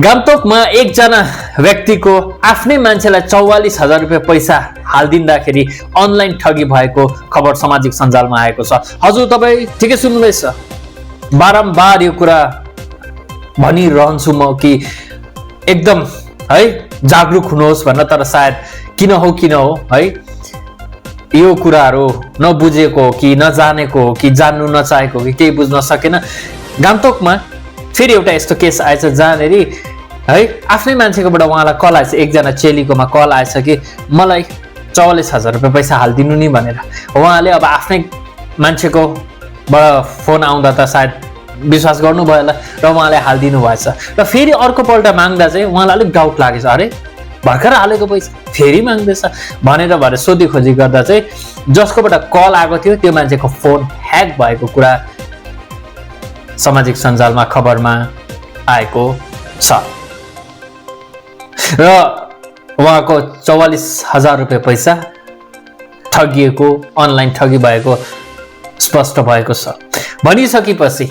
गान्तोकमा एकजना व्यक्तिको आफ्नै मान्छेलाई 44,000 रुपियाँ पैसा हालिदिँदाखेरि अनलाइन ठगी भएको खबर सामाजिक सञ्जालमा आएको छ। हजुर तपाईँ ठिकै सुन्नुहुँदैछ। बारम्बार यो कुरा भनिरहन्छु म कि एकदम है जागरुक हुनुहोस् भन्न, तर सायद किन हो है यो कुराहरू नबुझेको कि नजानेको कि जान्नु नचाहेको कि केही बुझ्न सकेन। गान्तोकमा फेरि एउटा यस्तो केस आएछ जहाँनेर है आफ्नै मान्छेकोबाट उहाँलाई कल आएछ, एकजना चेलीकोमा कल आएछ कि मलाई 44,000 रुपियाँ पैसा हालिदिनु नि भनेर। उहाँले अब आफ्नै मान्छेकोबाट फोन आउँदा त सायद विश्वास गर्नुभयो होला र उहाँले हालिदिनु भएछ। र फेरि अर्कोपल्ट माग्दा चाहिँ उहाँलाई अलिक डाउट लागेछ, अरे भर्खर हालेको पैसा फेरि माग्दैछ भनेर सोधी खोजी गर्दा चाहिँ जसकोबाट कल आएको थियो त्यो मान्छेको फोन ह्याक भएको कुरा सामाजिक सञ्जालमा खबरमा आएको छ र उहाँको 44,000 रुपियाँ पैसा ठगिएको, अनलाइन ठगी भएको स्पष्ट भएको छ। भनिसकेपछि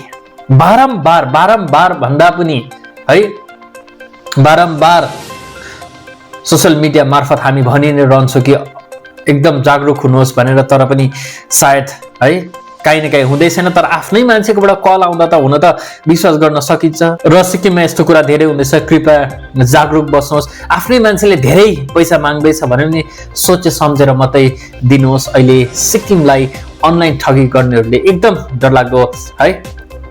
बारम्बार भन्दा पनि है बारम्बार सोशल मिडिया मार्फत हामी भनि नै रहन्छौँ कि एकदम जागरुक हुनुहोस् भनेर, तर पनि सायद है काहीँ न काहीँ हुँदै छैन। तर आफ्नै मान्छेकोबाट कल आउँदा त हुन त विश्वास गर्न सकिन्छ र सिक्किममा यस्तो कुरा धेरै हुँदैछ। कृपया जागरुक बस्नुहोस्। आफ्नै मान्छेले धेरै पैसा माग्दैछ भने नि सोचे सम्झेर मात्रै दिनुहोस्। अहिले सिक्किमलाई अनलाइन ठगी गर्नेहरूले एकदम डरलाग्दो है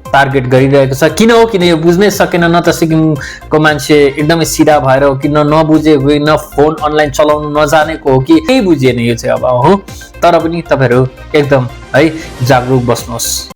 टार्गेट गरिरहेको छ। किन यो बुझ्नै सकेन, न त सिक्किमको मान्छे एकदमै सिधा भएर हो कि नबुझेको, न फोन अनलाइन चलाउनु नजानेको हो कि केही बुझिएन यो चाहिँ अब हो। तर पनि तपाईहरु एकदम है जागरुक बस्नुहोस्।